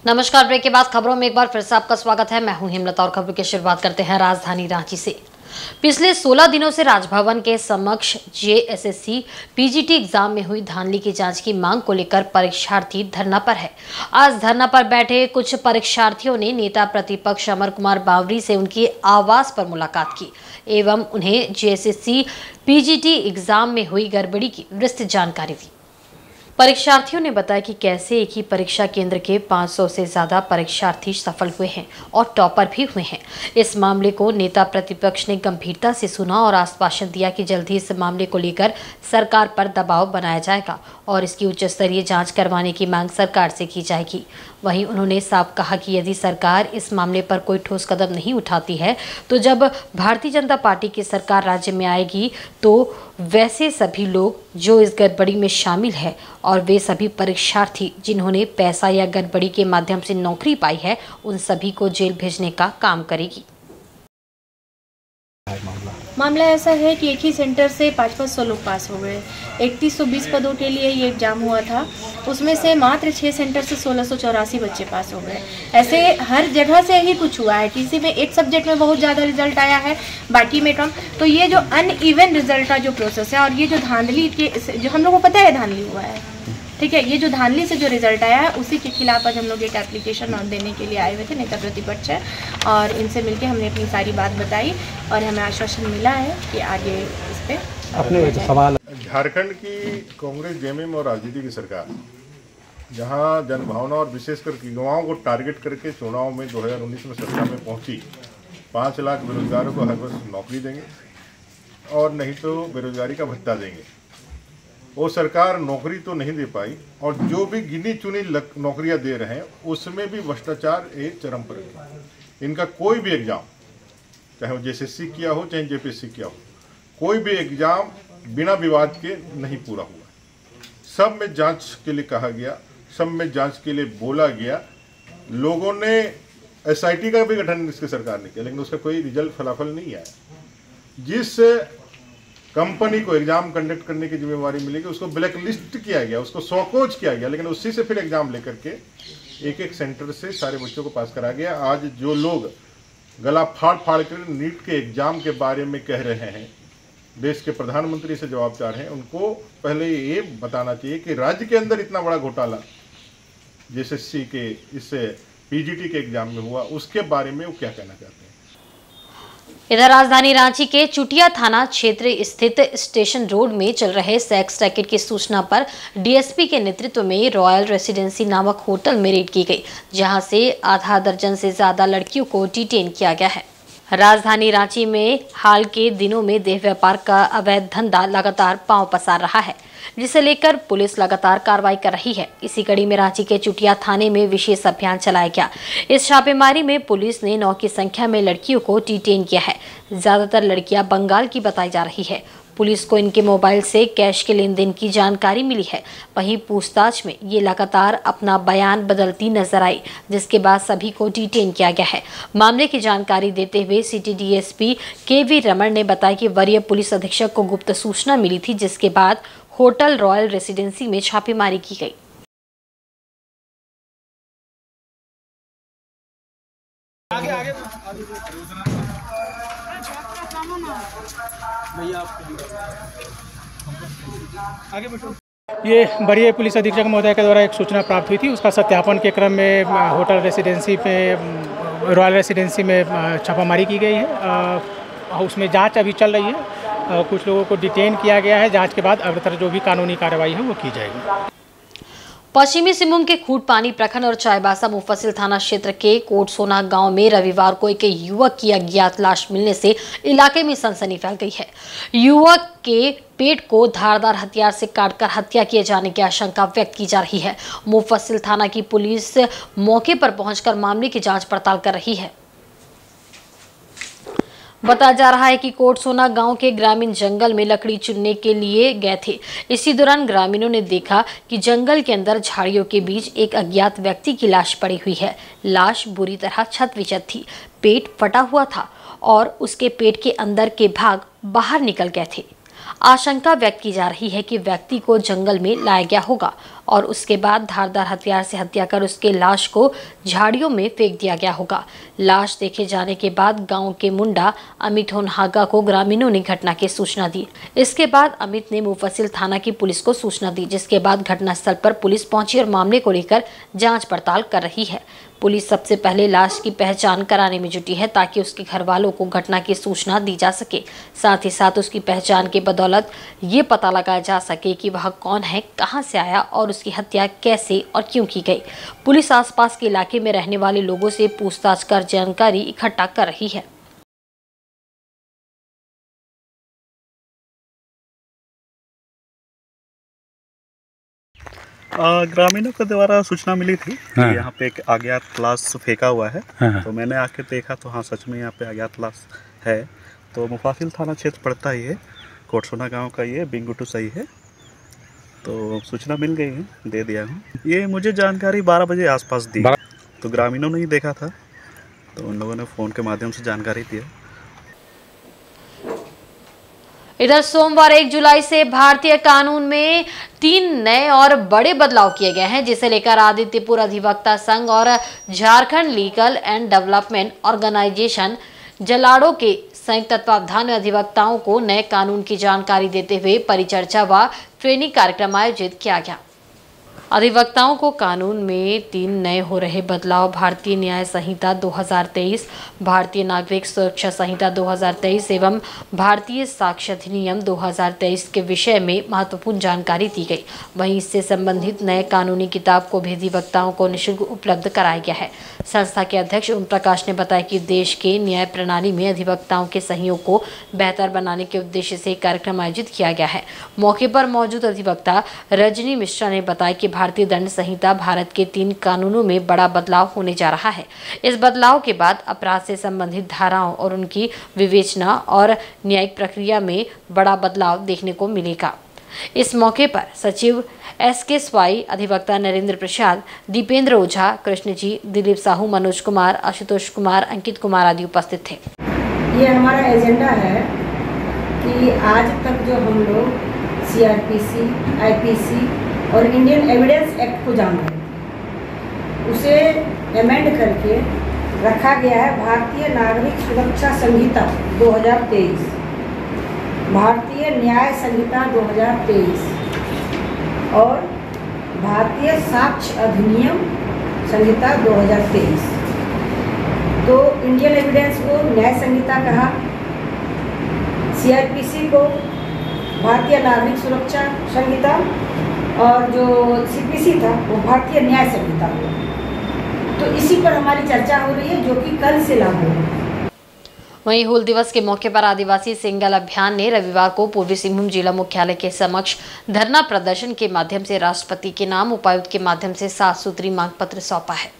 नमस्कार। ब्रेक के बाद खबरों में एक बार फिर से आपका स्वागत है। मैं हूं हेमलता और खबरों की शुरुआत करते हैं राजधानी रांची से। पिछले 16 दिनों से राजभवन के समक्ष जेएसएससी पीजीटी एग्जाम में हुई धांधली की जांच की मांग को लेकर परीक्षार्थी धरना पर है। आज धरना पर बैठे कुछ परीक्षार्थियों ने नेता प्रतिपक्ष अमर कुमार बावरी से उनके आवास पर मुलाकात की एवं उन्हें जेएसएससी पीजीटी एग्जाम में हुई गड़बड़ी की विस्तृत जानकारी दी। परीक्षार्थियों ने बताया कि कैसे एक ही परीक्षा केंद्र के 500 से ज्यादा परीक्षार्थी सफल हुए हैं और टॉपर भी हुए हैं। इस मामले को नेता प्रतिपक्ष ने गंभीरता से सुना और आश्वासन दिया कि जल्द ही इस मामले को लेकर सरकार पर दबाव बनाया जाएगा और इसकी उच्च स्तरीय जांच करवाने की मांग सरकार से की जाएगी। वहीं उन्होंने साफ कहा कि यदि सरकार इस मामले पर कोई ठोस कदम नहीं उठाती है तो जब भारतीय जनता पार्टी की सरकार राज्य में आएगी तो वैसे सभी लोग जो इस गड़बड़ी में शामिल है और वे सभी परीक्षार्थी जिन्होंने पैसा या गड़बड़ी के माध्यम से नौकरी पाई है उन सभी को जेल भेजने का काम करेगी। मामला ऐसा है कि एक ही सेंटर से 500 लोग पास हो गए। 3120 पदों के लिए ये एग्जाम हुआ था, उसमें से मात्र 6 सेंटर से 1684 बच्चे पास हो गए। ऐसे हर जगह से ही कुछ हुआ है। किसी में एक सब्जेक्ट में बहुत ज़्यादा रिजल्ट आया है, बाकी में कम। तो ये जो अनइवन रिजल्ट का जो प्रोसेस है और ये जो धांधली के जो हम लोग को पता है धांधली हुआ है, ठीक है, ये जो धांधली से जो रिजल्ट आया है उसी के खिलाफ आज हम लोग एक एप्लीकेशन देने के लिए आए हुए थे। नेता प्रतिपक्ष है और इनसे मिलके हमने अपनी सारी बात बताई और हमें आश्वासन मिला है कि आगे इस पर अपने सवाल। झारखंड की कांग्रेस जेएमएम और राजनीति की सरकार जहां जनभावना और विशेषकर युवाओं को टारगेट करके चुनाव में 2019 में सत्ता में पहुंची, 5 लाख बेरोजगारों को हर वर्ष नौकरी देंगे और नहीं तो बेरोजगारी का भत्ता देंगे। वो सरकार नौकरी तो नहीं दे पाई और जो भी गिनी चुनी नौकरियां दे रहे हैं उसमें भी भ्रष्टाचार एक चरम पर है। इनका कोई भी एग्जाम, चाहे वो जेएसएससी किया हो चाहे जेपीएससी किया हो, कोई भी एग्जाम बिना विवाद के नहीं पूरा हुआ। सब में जांच के लिए कहा गया, सब में जांच के लिए बोला गया। लोगों ने एसआईटी का भी गठन इसकी सरकार ने किया लेकिन उसका कोई रिजल्ट फलाफल नहीं आया। जिस कंपनी को एग्जाम कंडक्ट करने की जिम्मेवारी मिलेगी उसको ब्लैक लिस्ट किया गया, उसको सौकोज किया गया, लेकिन उसी से फिर एग्जाम लेकर के एक एक सेंटर से सारे बच्चों को पास करा गया। आज जो लोग गला फाड़ फाड़ कर नीट के एग्जाम के बारे में कह रहे हैं, देश के प्रधानमंत्री से जवाब चाह रहे हैं, उनको पहले ये बताना चाहिए कि राज्य के अंदर इतना बड़ा घोटाला जेएसएससी के इस पीजीटी के एग्जाम में हुआ, उसके बारे में वो क्या कहना चाहते हैं। इधर राजधानी रांची के चुटिया थाना क्षेत्र स्थित स्टेशन रोड में चल रहे सेक्स रैकेट की सूचना पर डीएसपी के नेतृत्व में रॉयल रेसिडेंसी नामक होटल में रेड की गई, जहां से आधा दर्जन से ज्यादा लड़कियों को डिटेन किया गया है। राजधानी रांची में हाल के दिनों में देह व्यापार का अवैध धंधा लगातार पांव पसार रहा है, जिसे लेकर पुलिस लगातार कार्रवाई कर रही है। इसी कड़ी में रांची के चुटिया थाने में विशेष अभियान चलाया गया। इस छापेमारी में पुलिस ने 9 की संख्या में लड़कियों को डिटेन किया है। ज्यादातर लड़कियां बंगाल की बताई जा रही है। पुलिस को इनके मोबाइल से कैश के लेन देन की जानकारी मिली है। वहीं पूछताछ में ये लगातार अपना बयान बदलती नजर आई, जिसके बाद सभी को डिटेन किया गया है। मामले की जानकारी देते हुए सिटी डीएसपी केवी रमन ने बताया कि वरीय पुलिस अधीक्षक को गुप्त सूचना मिली थी, जिसके बाद होटल रॉयल रेसिडेंसी में छापेमारी की गई। ये वरीय पुलिस अधीक्षक महोदय के द्वारा एक सूचना प्राप्त हुई थी, उसका सत्यापन के क्रम में होटल रेसिडेंसी पे रॉयल रेसिडेंसी में छापामारी की गई है। उसमें जांच अभी चल रही है। कुछ लोगों को डिटेन किया गया है। जांच के बाद अग्रतर जो भी कानूनी कार्रवाई है वो की जाएगी। पश्चिमी सिंहभूम के खूंटपानी प्रखंड और चाईबासा मुफस्सिल थाना क्षेत्र के कोटसोना गांव में रविवार को एक युवक की अज्ञात लाश मिलने से इलाके में सनसनी फैल गई है। युवक के पेट को धारदार हथियार से काटकर हत्या किए जाने की आशंका व्यक्त की जा रही है। मुफस्सिल थाना की पुलिस मौके पर पहुंचकर मामले की जांच पड़ताल कर रही है। बताया जा रहा है कि कोटसोना गांव के ग्रामीण जंगल में लकड़ी चुनने के लिए गए थे। इसी दौरान ग्रामीणों ने देखा कि जंगल के अंदर झाड़ियों के बीच एक अज्ञात व्यक्ति की लाश पड़ी हुई है। लाश बुरी तरह क्षत-विक्षत थी, पेट फटा हुआ था और उसके पेट के अंदर के भाग बाहर निकल गए थे। आशंका व्यक्त की जा रही है कि व्यक्ति को जंगल में लाया गया होगा और उसके बाद धारदार हथियार से हत्या कर उसके लाश को झाड़ियों में फेंक दिया गया होगा। लाश देखे जाने के बाद गांव के मुंडा अमित होनहागा को ग्रामीणों ने घटना की सूचना दी। इसके बाद अमित ने मुफस्सिल थाना की पुलिस को सूचना दी, जिसके बाद घटनास्थल पर पुलिस पहुंची और मामले को लेकर जांच पड़ताल कर रही है। पुलिस सबसे पहले लाश की पहचान कराने में जुटी है ताकि उसके घर वालों को घटना की सूचना दी जा सके। साथ ही साथ उसकी पहचान के बदौलत ये पता लगाया जा सके कि वह कौन है, कहां से आया और उसकी हत्या कैसे और क्यों की गई। पुलिस आसपास के इलाके में रहने वाले लोगों से पूछताछ कर जानकारी इकट्ठा कर रही है। ग्रामीणों के द्वारा सूचना मिली थी कि यहाँ पे एक अज्ञात लाश फेंका हुआ है। तो मैंने आके देखा तो हाँ, सच में यहाँ पे अज्ञात लाश है। तो मुफस्सिल थाना क्षेत्र पड़ता ही है, कोटसोना गांव का ये बिंगुटू सही है। तो सूचना मिल गई है, दे दिया हूँ। ये मुझे जानकारी 12 बजे आसपास दी, तो ग्रामीणों ने ही देखा था, तो उन लोगों ने फ़ोन के माध्यम से जानकारी दिया। इधर सोमवार 1 जुलाई से भारतीय कानून में 3 नए और बड़े बदलाव किए गए हैं, जिसे लेकर आदित्यपुर अधिवक्ता संघ और Jharkhand legal and development organisation Jalado के संयुक्त तत्वावधान में अधिवक्ताओं को नए कानून की जानकारी देते हुए परिचर्चा व ट्रेनिंग कार्यक्रम आयोजित किया गया। अधिवक्ताओं को कानून में 3 नए हो रहे बदलाव भारतीय न्याय संहिता 2023, भारतीय नागरिक सुरक्षा संहिता 2023 एवं भारतीय साक्ष्य अधिनियम 2023 के विषय में महत्वपूर्ण जानकारी दी गई। वहीं इससे संबंधित नए कानूनी किताब को भी अधिवक्ताओं को निःशुल्क उपलब्ध कराया गया है। संस्था के अध्यक्ष ओम प्रकाश ने बताया कि देश के न्याय प्रणाली में अधिवक्ताओं के सहयोग को बेहतर बनाने के उद्देश्य से कार्यक्रम आयोजित किया गया है। मौके पर मौजूद अधिवक्ता रजनी मिश्रा ने बताया कि भारतीय दंड संहिता भारत के 3 कानूनों में बड़ा बदलाव होने जा रहा है। इस बदलाव के बाद अपराध से संबंधित धाराओं और उनकी विवेचना और न्यायिक प्रक्रिया में बड़ा बदलाव देखने को मिलेगा। इस मौके पर सचिव SK स्वाई, अधिवक्ता नरेंद्र प्रसाद, दीपेंद्र ओझा, कृष्णजी, दिलीप साहू, मनोज कुमार, आशुतोष कुमार, अंकित कुमार आदि उपस्थित थे। ये हमारा एजेंडा है कि आज तक जो हम लोग CRPC, IPC और इंडियन एविडेंस एक्ट को जान रहे थे, उसे अमेंड करके रखा गया है भारतीय नागरिक सुरक्षा संहिता 2023, भारतीय न्याय संहिता 2023 और भारतीय साक्ष्य अधिनियम संहिता 2023। तो इंडियन एविडेंस को न्याय संहिता कहा, CRPC को भारतीय नागरिक सुरक्षा संहिता और जो CPC था वो भारतीय न्याय संहिता हुआ। तो इसी पर हमारी चर्चा हो रही है, जो कि कल से लागू होगी। वहीं हूल दिवस के मौके पर आदिवासी सिंगल अभियान ने रविवार को पूर्वी सिंहभूम जिला मुख्यालय के समक्ष धरना प्रदर्शन के माध्यम से राष्ट्रपति के नाम उपायुक्त के माध्यम से 7 सूत्री मांग पत्र सौंपा है।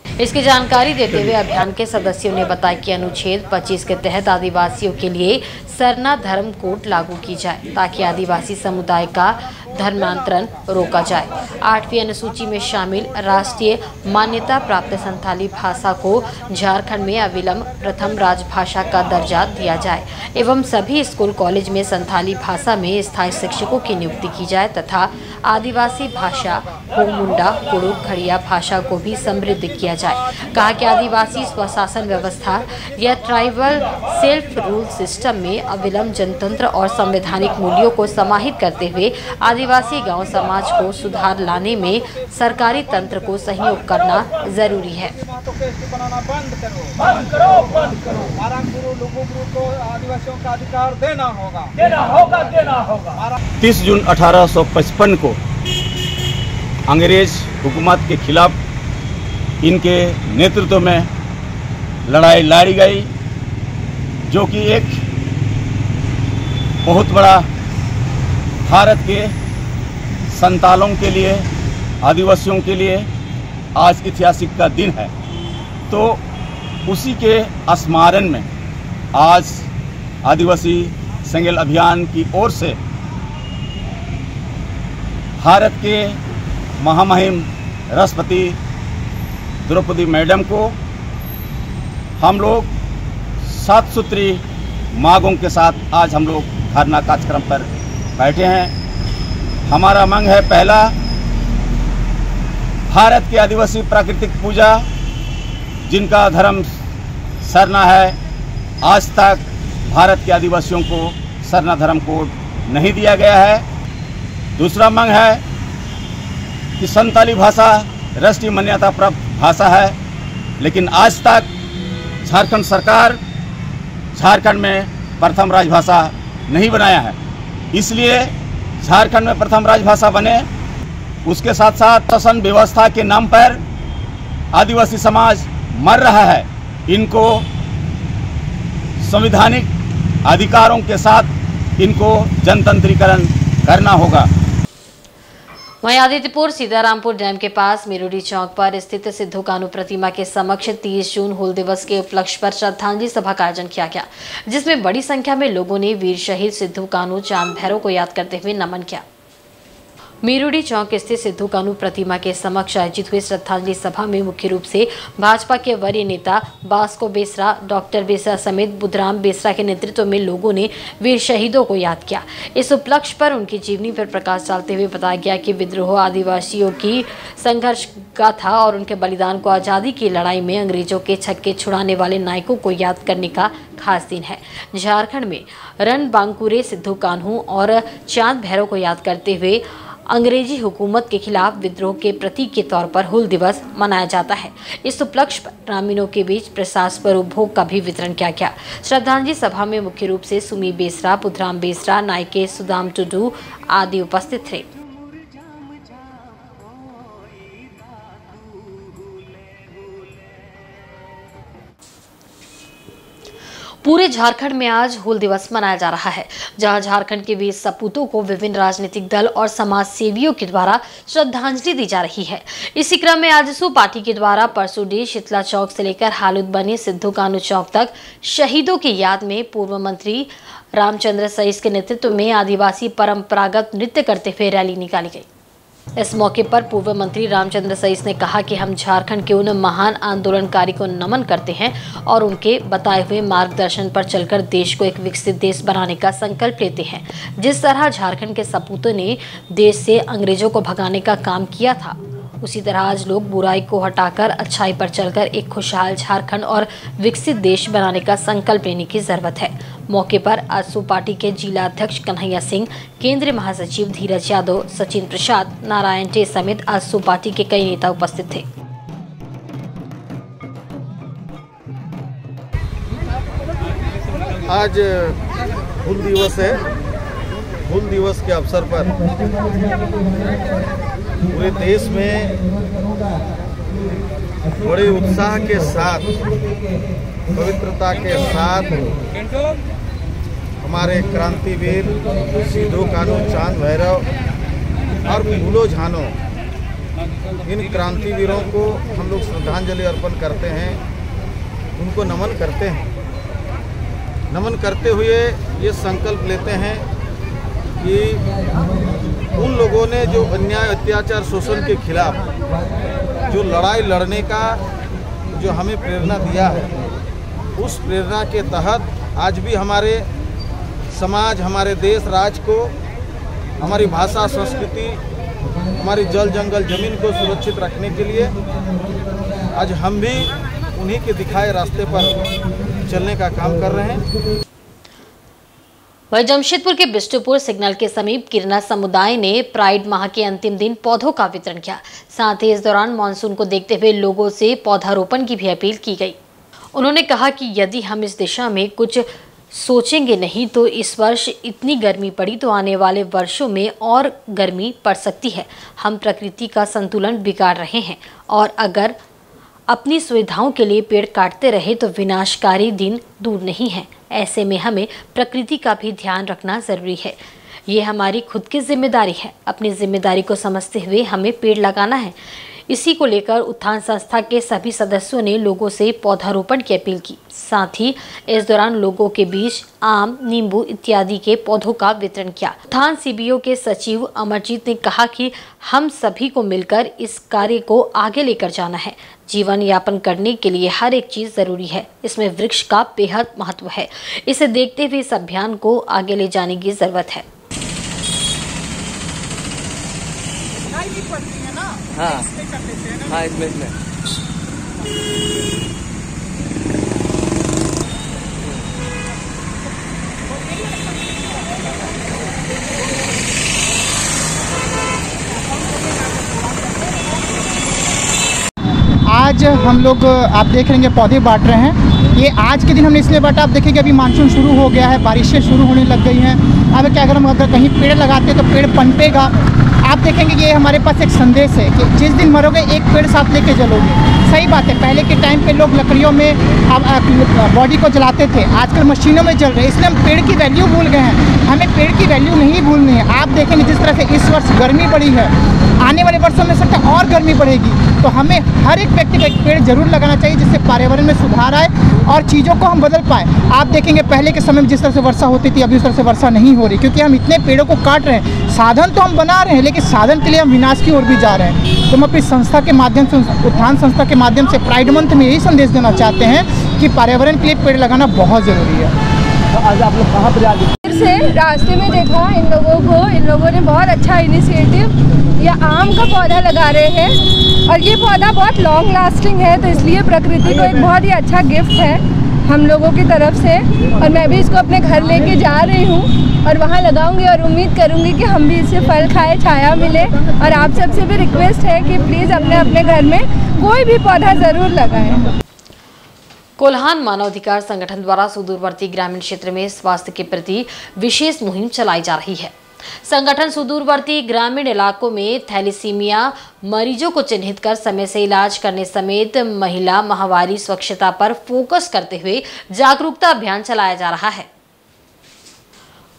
इसकी जानकारी देते हुए अभियान के सदस्यों ने बताया कि अनुच्छेद 25 के तहत आदिवासियों के लिए सरना धर्म कोड लागू की जाए ताकि आदिवासी समुदाय का धर्मांतरण रोका जाए। 8वीं अनुसूची में शामिल राष्ट्रीय मान्यता प्राप्त संथाली भाषा को झारखंड में अविलंब प्रथम राजभाषा का दर्जा दिया जाए एवं सभी स्कूल कॉलेज में संथाली भाषा में स्थायी शिक्षकों की नियुक्ति की जाए तथा आदिवासी भाषा हो मुंडा कुड़ुक खड़िया भाषा को भी समृद्ध किया जाए। कहा कि आदिवासी स्वशासन व्यवस्था या ट्राइबल सेल्फ रूल सिस्टम में अविलंब जनतंत्र और संवैधानिक मूल्यों को समाहित करते हुए आदिवासी गांव समाज को सुधार लाने में सरकारी तंत्र को सहयोग करना जरूरी है। 30 जून 1855 को अंग्रेज हुकूमत के खिलाफ इनके नेतृत्व में लड़ाई लड़ी गई, जो कि एक बहुत बड़ा भारत के संतालों के लिए, आदिवासियों के लिए आज ऐतिहासिक का दिन है। तो उसी के स्मरण में आज आदिवासी सिंगल अभियान की ओर से भारत के महामहिम राष्ट्रपति द्रौपदी मैडम को हम लोग 7 सूत्री मांगों के साथ आज हम लोग धरना कार्यक्रम पर बैठे हैं। हमारा मांग है, पहला, भारत की आदिवासी प्राकृतिक पूजा जिनका धर्म सरना है, आज तक भारत के आदिवासियों को सरना धर्म कोड नहीं दिया गया है। दूसरा मांग है कि संताली भाषा राष्ट्रीय मान्यता प्राप्त भाषा है, लेकिन आज तक झारखंड सरकार झारखंड में प्रथम राजभाषा नहीं बनाया है। इसलिए झारखंड में प्रथम राजभाषा बने। उसके साथ साथ शासन व्यवस्था के नाम पर आदिवासी समाज मर रहा है। इनको संवैधानिक अधिकारों के साथ इनको जनतंत्रीकरण करना होगा। वहीं आदित्यपुर सीतारामपुर डैम के पास मेरुडी चौक पर स्थित सिद्धू कान्हू प्रतिमा के समक्ष 30 जून हूल दिवस के उपलक्ष्य पर श्रद्धांजलि सभा का आयोजन किया गया, जिसमें बड़ी संख्या में लोगों ने वीर शहीद सिद्धू कान्हू चांद भैरव को याद करते हुए नमन किया। मेरुडी चौक स्थित सिद्धू कान्हू प्रतिमा के समक्ष आयोजित हुई श्रद्धांजलि सभा में मुख्य रूप से भाजपा के वरीय नेता बास्को बेसरा, डॉक्टर बेसरा समेत बुधराम बेसरा के नेतृत्व में लोगों ने वीर शहीदों को याद किया। इस उपलक्ष्य पर उनकी जीवनी पर प्रकाश डालते हुए बताया गया कि विद्रोह आदिवासियों की संघर्ष गाथा और उनके बलिदान को आज़ादी की लड़ाई में अंग्रेजों के छक्के छुड़ाने वाले नायकों को याद करने का खास दिन है। झारखंड में रणबांकुरे सिद्धू कान्हू और चांद भैरव को याद करते हुए अंग्रेजी हुकूमत के खिलाफ विद्रोह के प्रतीक के तौर पर हूल दिवस मनाया जाता है। इस उपलक्ष्य पर ग्रामीणों के बीच प्रसाद पर उपभोग का भी वितरण किया गया। श्रद्धांजलि सभा में मुख्य रूप से सुमी बेसरा, बुधराम बेसरा, नायके सुदाम टुडू आदि उपस्थित थे। पूरे झारखंड में आज हूल दिवस मनाया जा रहा है, जहां झारखंड के वीर सपूतों को विभिन्न राजनीतिक दल और समाज सेवियों के द्वारा श्रद्धांजलि दी जा रही है। इसी क्रम में आजसू पार्टी के द्वारा परसुडी शीतला चौक से लेकर हालुद बनी सिद्धू कान्हू चौक तक शहीदों की याद में पूर्व मंत्री रामचंद्र सईस के नेतृत्व में आदिवासी परंपरागत नृत्य करते हुए रैली निकाली गई। इस मौके पर पूर्व मंत्री रामचंद्र सईस ने कहा कि हम झारखंड के उन महान आंदोलनकारी को नमन करते हैं और उनके बताए हुए मार्गदर्शन पर चलकर देश को एक विकसित देश बनाने का संकल्प लेते हैं। जिस तरह झारखंड के सपूतों ने देश से अंग्रेजों को भगाने का काम किया था, उसी तरह आज लोग बुराई को हटाकर अच्छाई पर चलकर एक खुशहाल झारखंड और विकसित देश बनाने का संकल्प लेने की जरूरत है। मौके पर आजसू पार्टी के जिला अध्यक्ष कन्हैया सिंह, केंद्रीय महासचिव धीरज यादव, सचिन प्रसाद, नारायण टे समेत आजसू पार्टी के कई नेता उपस्थित थे। आज हूल दिवस है। हूल दिवस के अवसर पर पूरे देश में बड़े उत्साह के साथ, पवित्रता के साथ हमारे क्रांतिवीर सिद्धू कान्हू चांद भैरव और फूलो झानो, इन क्रांतिवीरों को हम लोग श्रद्धांजलि अर्पण करते हैं, उनको नमन करते हैं। नमन करते हुए ये संकल्प लेते हैं कि उन लोगों ने जो अन्याय, अत्याचार, शोषण के खिलाफ जो लड़ाई लड़ने का जो हमें प्रेरणा दिया है, उस प्रेरणा के तहत आज भी हमारे समाज, हमारे देश, राज्य को, हमारी भाषा, संस्कृति, हमारी जल जंगल जमीन को सुरक्षित रखने के लिए आज हम भी उन्हीं के दिखाए रास्ते पर चलने का काम कर रहे हैं। वहीं जमशेदपुर के बिष्टुपुर सिग्नल के समीप किरना समुदाय ने प्राइड माह के अंतिम दिन पौधों का वितरण किया। साथ ही इस दौरान मानसून को देखते हुए लोगों से पौधारोपण की भी अपील की गई। उन्होंने कहा कि यदि हम इस दिशा में कुछ सोचेंगे नहीं तो इस वर्ष इतनी गर्मी पड़ी तो आने वाले वर्षों में और गर्मी पड़ सकती है। हम प्रकृति का संतुलन बिगाड़ रहे हैं और अगर अपनी सुविधाओं के लिए पेड़ काटते रहे तो विनाशकारी दिन दूर नहीं है। ऐसे में हमें प्रकृति का भी ध्यान रखना ज़रूरी है। ये हमारी खुद की जिम्मेदारी है। अपनी जिम्मेदारी को समझते हुए हमें पेड़ लगाना है। इसी को लेकर उत्थान संस्था के सभी सदस्यों ने लोगों से पौधारोपण की अपील की। साथ ही इस दौरान लोगों के बीच आम, नींबू इत्यादि के पौधों का वितरण किया। उत्थान सीबीओ के सचिव अमरजीत ने कहा कि हम सभी को मिलकर इस कार्य को आगे लेकर जाना है। जीवन यापन करने के लिए हर एक चीज जरूरी है, इसमें वृक्ष का बेहद महत्व है। इसे देखते हुए इस अभियान को आगे ले जाने की जरूरत है। हाँ हाँ इसमें आज हम लोग आप देख रहे हैं पौधे बांट रहे हैं। ये आज के दिन हमने इसलिए बांटा, आप देखेंगे अभी मानसून शुरू हो गया है, बारिशें शुरू होने लग गई हैं। अब क्या अगर कहीं पेड़ लगाते हैं तो पेड़ पनपेगा। आप देखेंगे कि ये हमारे पास एक संदेश है कि जिस दिन मरोगे एक पेड़ साथ लेके चलोगे। सही बात है, पहले के टाइम पे लोग लकड़ियों में बॉडी को जलाते थे, आजकल मशीनों में जल रहे हैं, इसलिए हम पेड़ की वैल्यू भूल गए हैं। हमें पेड़ की वैल्यू नहीं भूलनी है। आप देखेंगे जिस तरह से इस वर्ष गर्मी बढ़ी है, आने वाले वर्षों में सकता और गर्मी बढ़ेगी, तो हमें हर एक व्यक्ति को एक पेड़ जरूर लगाना चाहिए जिससे पर्यावरण में सुधार आए और चीज़ों को हम बदल पाएँ। आप देखेंगे पहले के समय में जिस तरह से वर्षा होती थी, अभी उस तरह से वर्षा नहीं हो रही, क्योंकि हम इतने पेड़ों को काट रहे हैं। साधन तो हम बना रहे हैं, लेकिन साधन के लिए हम विनाश की ओर भी जा रहे हैं। तो हम अपनी संस्था के माध्यम से, उत्थान संस्था के माध्यम से प्राइड मंथ में यही संदेश देना चाहते हैं कि पर्यावरण के लिए पेड़ लगाना बहुत ज़रूरी है। आज आप लोग कहाँ पर आ गए? फिर से रास्ते में देखा इन लोगों ने बहुत अच्छा इनिशिएटिव या आम का पौधा लगा रहे हैं, और ये पौधा बहुत लॉन्ग लास्टिंग है, तो इसलिए प्रकृति को एक बहुत ही अच्छा गिफ्ट है हम लोगों की तरफ से। और मैं भी इसको अपने घर लेके जा रही हूँ और वहाँ लगाऊंगी और उम्मीद करूँगी कि हम भी इससे फल खाए, छाया मिले। और आप सबसे भी रिक्वेस्ट है कि प्लीज़ अपने अपने घर में कोई भी पौधा ज़रूर लगाएं। कोल्हान मानवाधिकार संगठन द्वारा सुदूरवर्ती ग्रामीण क्षेत्र में स्वास्थ्य के प्रति विशेष मुहिम चलाई जा रही है। संगठन सुदूरवर्ती ग्रामीण इलाकों में थैलीसीमिया मरीजों को चिन्हित कर समय से इलाज करने समेत महिला माहवारी स्वच्छता पर फोकस करते हुए जागरूकता अभियान चलाया जा रहा है।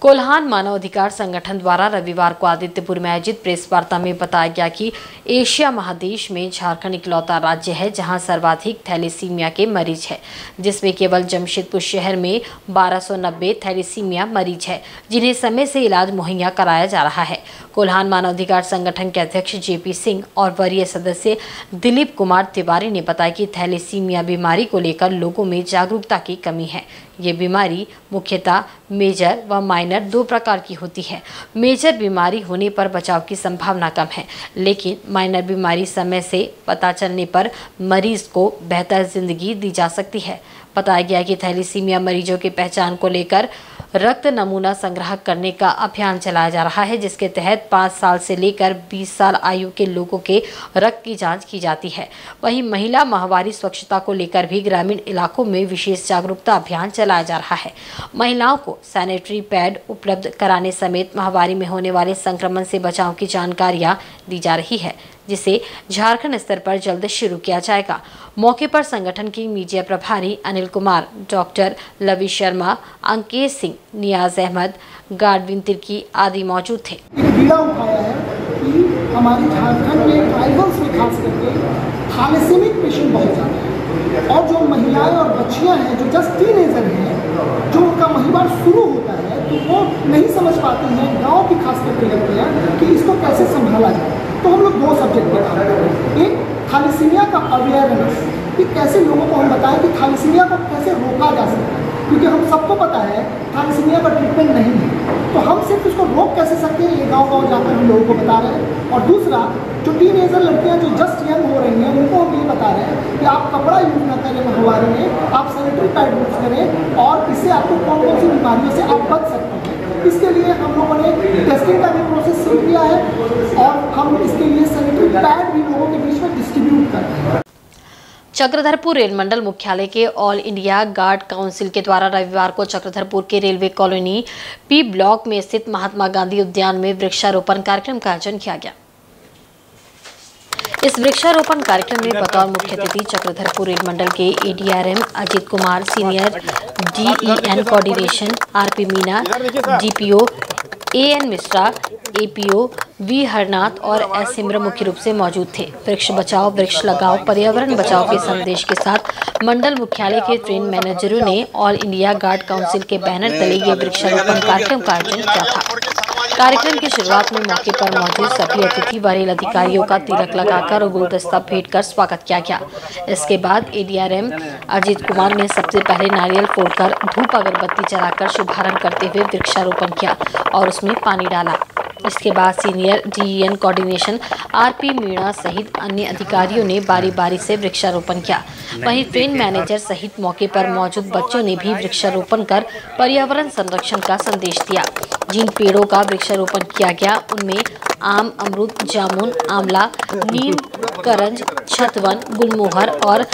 कोल्हान मानवाधिकार संगठन द्वारा रविवार को आदित्यपुर में आयोजित प्रेस वार्ता में बताया गया कि एशिया महादेश में झारखंड इकलौता राज्य है जहां सर्वाधिक थैलीसीमिया के मरीज है, जिसमें केवल जमशेदपुर शहर में 1290 थैलीसीमिया मरीज है जिन्हें समय से इलाज मुहैया कराया जा रहा है। कोल्हान मानवाधिकार संगठन के अध्यक्ष जेपी सिंह और वरीय सदस्य दिलीप कुमार तिवारी ने बताया कि थैलीसीमिया बीमारी को लेकर लोगों में जागरूकता की कमी है। ये बीमारी मुख्यतः मेजर व माइनर दो प्रकार की होती है। मेजर बीमारी होने पर बचाव की संभावना कम है, लेकिन माइनर बीमारी समय से पता चलने पर मरीज को बेहतर जिंदगी दी जा सकती है। बताया गया कि थैलीसीमिया मरीजों की पहचान को लेकर रक्त नमूना संग्रह करने का अभियान चलाया जा रहा है, जिसके तहत 5 साल से लेकर 20 साल आयु के लोगों के रक्त की जांच की जाती है। वहीं महिला माहवारी स्वच्छता को लेकर भी ग्रामीण इलाकों में विशेष जागरूकता अभियान चलाया जा रहा है। महिलाओं को सैनिटरी पैड उपलब्ध कराने समेत माहवारी में होने वाले संक्रमण से बचाव की जानकारियां दी जा रही है, जिसे झारखंड स्तर पर जल्द शुरू किया जाएगा। मौके पर संगठन की मीडिया प्रभारी अनिल कुमार, डॉक्टर लवी शर्मा, अंकेश सिंह, नियाज अहमद, गाडविन तिर्की आदि मौजूद थे। बीड़ा उठाया है कि हमारे झारखंड में ट्राइबल्स में खास करके थैलेसीमिक पेशेंट बहुत ज़्यादा है, और जो महिलाएं और बच्चियां हैं जो जस्ट टीनेजर हैं, जो उनका महिवार शुरू होता है तो वो नहीं समझ पाती हैं, गाँव की खास करके लगती है कि इसको कैसे संभाला जाए। तो हम लोग 2 सब्जेक्ट पे काम कर रहे हैं। एक थैलेसीमिया का अवेयरनेस, कि कैसे लोगों को हम बताएं कि थैलेसीमिया को कैसे रोका जा सकता है, क्योंकि हम सबको पता है थैलेसीमिया का ट्रीटमेंट नहीं है, तो हम सिर्फ उसको रोक कैसे सकते हैं, ये गाँव-गाँव जाकर हम लोगों को बता रहे हैं। और दूसरा, जो टीनेजर लड़कियां जो जस्ट यंग हो रही हैं, उनको हम ये बता रहे हैं कि आप कपड़ा यूज ना करें माहवारी में, आप सैनिटरी पैड यूज करें, और इससे आपको कौन कौन सी बीमारियों से आप बच सकते हैं। इसके लिए हम लोगों ने टेस्टिंग का भी प्रोसेस शुरू किया है, और हम इसके लिए सैनिटरी पैड भी लोगों के बीच में डिस्ट्रीब्यूट कर रहे हैं। चक्रधरपुर रेल मंडल मुख्यालय के ऑल इंडिया गार्ड काउंसिल के द्वारा रविवार को चक्रधरपुर के रेलवे कॉलोनी पी ब्लॉक में स्थित महात्मा गांधी उद्यान में वृक्षारोपण कार्यक्रम का आयोजन किया गया। इस वृक्षारोपण कार्यक्रम में बतौर मुख्य अतिथि चक्रधरपुर रेल मंडल के ADRM Ajit Kumar, senior DEN coordination RP Meena, DPO AN Mishra, APO V Harnath और एस सिमर मुख्य रूप से मौजूद थे। वृक्ष बचाओ वृक्ष लगाओ पर्यावरण बचाओ के संदेश के साथ मंडल मुख्यालय के ट्रेन मैनेजरों ने ऑल इंडिया गार्ड काउंसिल के बैनर तले ये वृक्षारोपण कार्यक्रम का आयोजन किया था। कार्यक्रम की शुरुआत में मौके पर मौजूद सभी अतिथि व रेल अधिकारियों का तिलक लगाकर और गुलदस्ता भेंट कर स्वागत किया गया। इसके बाद एडीआरएम अजित कुमार ने सबसे पहले नारियल फोड़कर धूप अगरबत्ती जलाकर शुभारंभ करते हुए वृक्षारोपण किया और उसमें पानी डाला। इसके बाद senior DEN coordination RP Meena सहित अन्य अधिकारियों ने बारी बारी से वृक्षारोपण किया। वहीं ट्रेन मैनेजर सहित मौके पर मौजूद बच्चों ने भी वृक्षारोपण कर पर्यावरण संरक्षण का संदेश दिया। जिन पेड़ों का वृक्षारोपण किया गया उनमें आम, अमरूद, जामुन, आंवला, नीम, करंज, छतवन, गुलमोहर और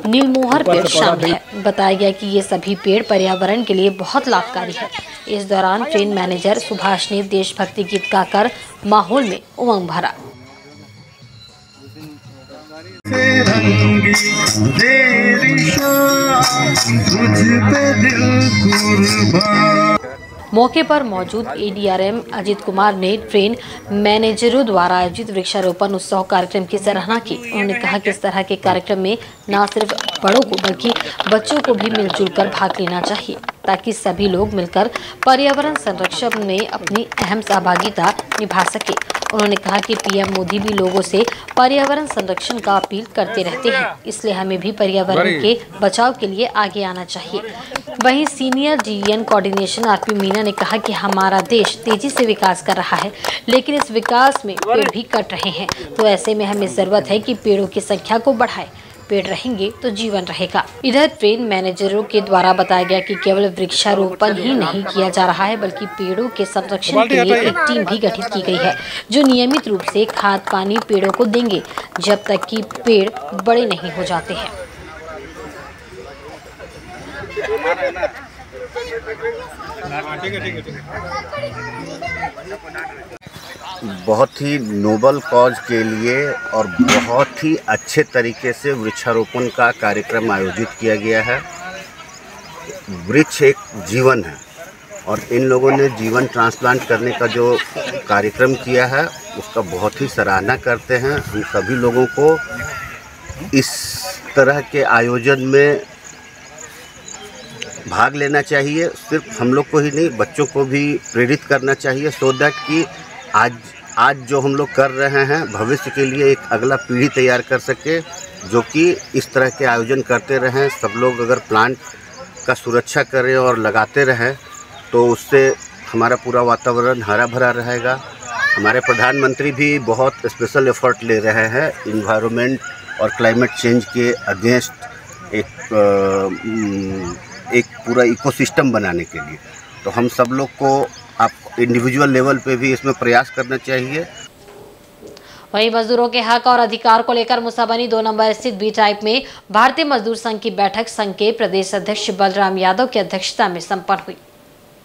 नीलमोहर पेड़ शामिल है। बताया गया कि ये सभी पेड़ पर्यावरण के लिए बहुत लाभकारी है। इस दौरान ट्रेन मैनेजर सुभाष ने देशभक्ति गीत गाकर माहौल में उमंग भरा। मौके पर मौजूद ADRM अजित कुमार ने ट्रेन मैनेजरों द्वारा आयोजित वृक्षारोपण उत्सव कार्यक्रम की सराहना की। उन्होंने कहा कि इस तरह के कार्यक्रम में न सिर्फ बड़ों को बल्कि बच्चों को भी मिलजुल कर भाग लेना चाहिए ताकि सभी लोग मिलकर पर्यावरण संरक्षण में अपनी अहम सहभागिता निभा सके। उन्होंने कहा कि PM मोदी भी लोगों से पर्यावरण संरक्षण का अपील करते रहते हैं, इसलिए हमें भी पर्यावरण के बचाव के लिए आगे आना चाहिए। वहीं senior DEN coordination RP Meena ने कहा कि हमारा देश तेजी से विकास कर रहा है, लेकिन इस विकास में पेड़ भी कट रहे हैं, तो ऐसे में हमें जरूरत है कि पेड़ों की संख्या को बढ़ाएं। पेड़ रहेंगे तो जीवन रहेगा। इधर ट्रेन मैनेजरों के द्वारा बताया गया कि केवल वृक्षारोपण ही नहीं किया जा रहा है बल्कि पेड़ों के संरक्षण के लिए एक टीम भी गठित की गई है जो नियमित रूप से खाद पानी पेड़ों को देंगे जब तक कि पेड़ बड़े नहीं हो जाते हैं। बहुत ही नोबल कॉज के लिए और बहुत ही अच्छे तरीके से वृक्षारोपण का कार्यक्रम आयोजित किया गया है। वृक्ष एक जीवन है और इन लोगों ने जीवन ट्रांसप्लांट करने का जो कार्यक्रम किया है उसका बहुत ही सराहना करते हैं। हम सभी लोगों को इस तरह के आयोजन में भाग लेना चाहिए। सिर्फ हम लोग को ही नहीं, बच्चों को भी प्रेरित करना चाहिए सो दैट कि आज जो हम लोग कर रहे हैं भविष्य के लिए एक अगला पीढ़ी तैयार कर सके जो कि इस तरह के आयोजन करते रहें। सब लोग अगर प्लांट का सुरक्षा करें और लगाते रहें तो उससे हमारा पूरा वातावरण हरा भरा रहेगा। हमारे प्रधानमंत्री भी बहुत स्पेशल एफर्ट ले रहे हैं इन्वायरमेंट और क्लाइमेट चेंज के अगेंस्ट एक पूरा इकोसिस्टम बनाने के लिए। तो हम सब लोग को आप इंडिविजुअल लेवल पे भी इसमें प्रयास करना चाहिए। वहीं मजदूरों के हक और अधिकार को लेकर मुसाबनी 2 नंबर स्थित B टाइप में भारतीय मजदूर संघ की बैठक संघ के प्रदेश अध्यक्ष बलराम यादव की अध्यक्षता में संपन्न हुई।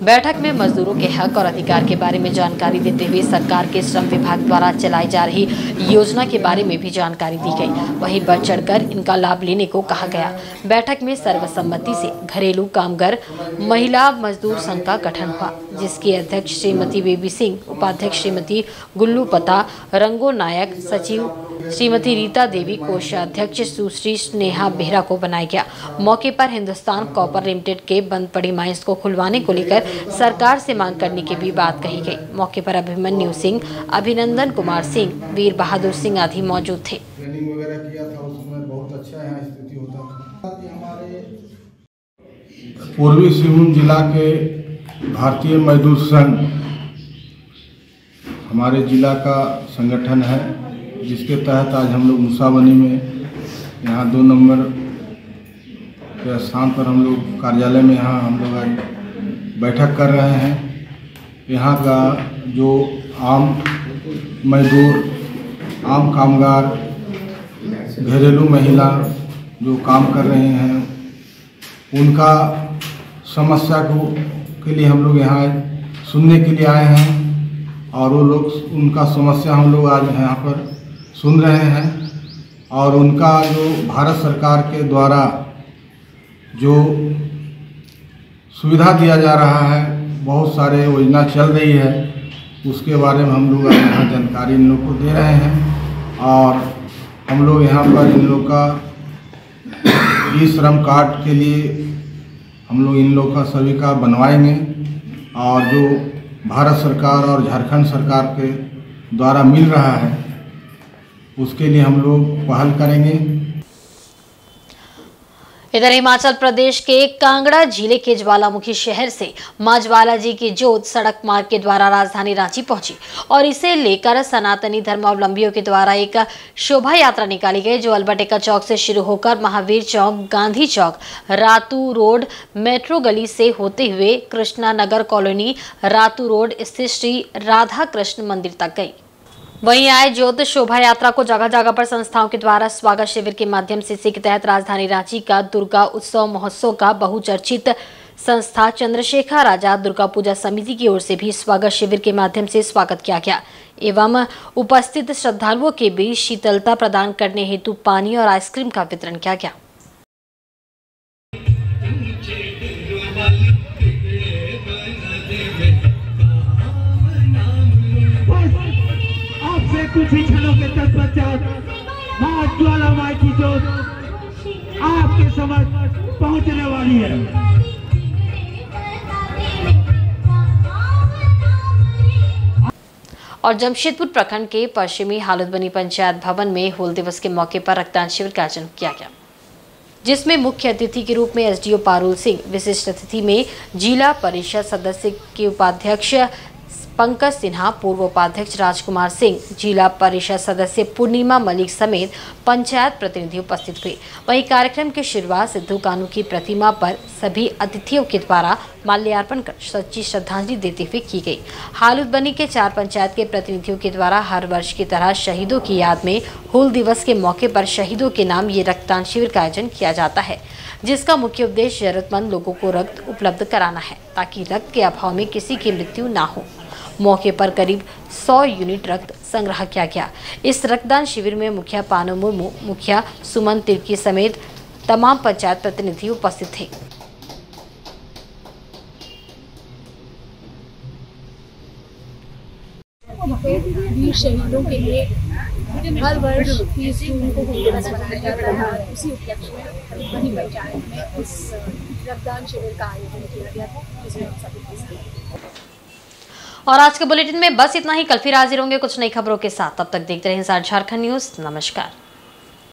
बैठक में मजदूरों के हक और अधिकार के बारे में जानकारी देते हुए सरकार के श्रम विभाग द्वारा चलाई जा रही योजना के बारे में भी जानकारी दी गई। वहीं बढ़ चढ़कर इनका लाभ लेने को कहा गया। बैठक में सर्वसम्मति से घरेलू कामगार महिला मजदूर संघ का गठन हुआ जिसके अध्यक्ष श्रीमती बेबी सिंह, उपाध्यक्ष श्रीमती गुल्लू पता, रंगो नायक, सचिव श्रीमती रीता देवी, कोषाध्यक्ष सुश्री स्नेहा बेहरा को बनाया गया। मौके पर हिंदुस्तान कॉपर लिमिटेड के बंद पड़ी माइंस को खुलवाने को लेकर सरकार से मांग करने की भी बात कही गई। मौके पर अभिमन्यु सिंह, अभिनंदन कुमार सिंह, वीर बहादुर सिंह आदि मौजूद थे। ट्रेनिंग वगैरह किया था उसमें बहुत अच्छा यहाँ स्थिति होता था। हमारे पूर्वी सिंहभूम जिला के भारतीय मजदूर संघ हमारे जिला का संगठन है जिसके तहत आज हम लोग मुसाबनी में यहाँ 2 नंबर के स्थान पर हम लोग कार्यालय में यहाँ हम लोग आज बैठक कर रहे हैं। यहाँ का जो आम मजदूर, आम कामगार, घरेलू महिला जो काम कर रहे हैं उनका समस्या के लिए हम लोग यहाँ सुनने के लिए आए हैं और वो लोग उनका समस्या हम लोग आज यहाँ पर सुन रहे हैं। और उनका जो भारत सरकार के द्वारा जो सुविधा दिया जा रहा है, बहुत सारे योजना चल रही है, उसके बारे में हम लोग यहाँ जानकारी इन लोग को दे रहे हैं। और हम लोग यहाँ पर इन लोग का ई श्रम कार्ड के लिए हम लोग इन लोग का सभी का बनवाएंगे और जो भारत सरकार और झारखंड सरकार के द्वारा मिल रहा है उसके लिए हम लोग पहल करेंगे। इधर हिमाचल प्रदेश के कांगड़ा जिले के ज्वालामुखी शहर से मां ज्वाला जी की जोत सड़क मार्ग के द्वारा राजधानी रांची पहुंची और इसे लेकर सनातनी धर्मावलंबियों के द्वारा एक शोभा यात्रा निकाली गई, जो अल्बर्ट चौक से शुरू होकर महावीर चौक, गांधी चौक, रातू रोड, मेट्रो गली से होते हुए कृष्णा नगर कॉलोनी, रातू रोड स्थित श्री राधा कृष्ण मंदिर तक गई। वहीं आए ज्योत शोभा यात्रा को जगह जगह पर संस्थाओं के द्वारा स्वागत शिविर के माध्यम से इसी के तहत राजधानी रांची का दुर्गा उत्सव महोत्सव का बहुचर्चित संस्था चंद्रशेखर आजाद दुर्गा पूजा समिति की ओर से भी स्वागत शिविर के माध्यम से स्वागत किया गया एवं उपस्थित श्रद्धालुओं के बीच शीतलता प्रदान करने हेतु पानी और आइसक्रीम का वितरण किया गया। कुछ ही क्षणों के तत्पश्चात मां ज्वाला माई की जोत आपके समक्ष पहुंचने वाली है। और जमशेदपुर प्रखंड के पश्चिमी हालुदबनी पंचायत भवन में हूल दिवस के मौके पर रक्तदान शिविर का आयोजन किया गया, जिसमें मुख्य अतिथि के रूप में एसडीओ पारुल सिंह, विशिष्ट अतिथि में जिला परिषद सदस्य के उपाध्यक्ष पंकज सिन्हा, पूर्व उपाध्यक्ष राजकुमार सिंह, जिला परिषद सदस्य पूर्णिमा मलिक समेत पंचायत प्रतिनिधि उपस्थित हुए। वहीं कार्यक्रम की शुरुआत सिद्धू कानू की प्रतिमा पर सभी अतिथियों के द्वारा माल्यार्पण कर सच्ची श्रद्धांजलि देते हुए की गई। हालुदबनी के 4 पंचायत के प्रतिनिधियों के द्वारा हर वर्ष की तरह शहीदों की याद में हूल दिवस के मौके पर शहीदों के नाम ये रक्तदान शिविर का आयोजन किया जाता है, जिसका मुख्य उद्देश्य जरूरतमंद लोगों को रक्त उपलब्ध कराना है ताकि रक्त के अभाव में किसी की मृत्यु ना हो। मौके पर करीब 100 यूनिट रक्त संग्रह किया गया। इस रक्तदान शिविर में मुखिया पानो मुर्मू, मुखिया सुमन तिर्की समेत तमाम पंचायत प्रतिनिधि उपस्थित थे। वीर शहीदों के लिए हर वर्ष 30 जून को हूल दिवस मनाया जाता है। उसी उपलक्ष्य में हालुदबनी पंचायत में इस रक्तदान शिविर का आयोजन किया गया था, जिसमें हम सभी। और आज के बुलेटिन में बस इतना ही। कल फिर हाजिर होंगे कुछ नई खबरों के साथ। तब तक देखते रहें इंसाइड झारखंड न्यूज। नमस्कार।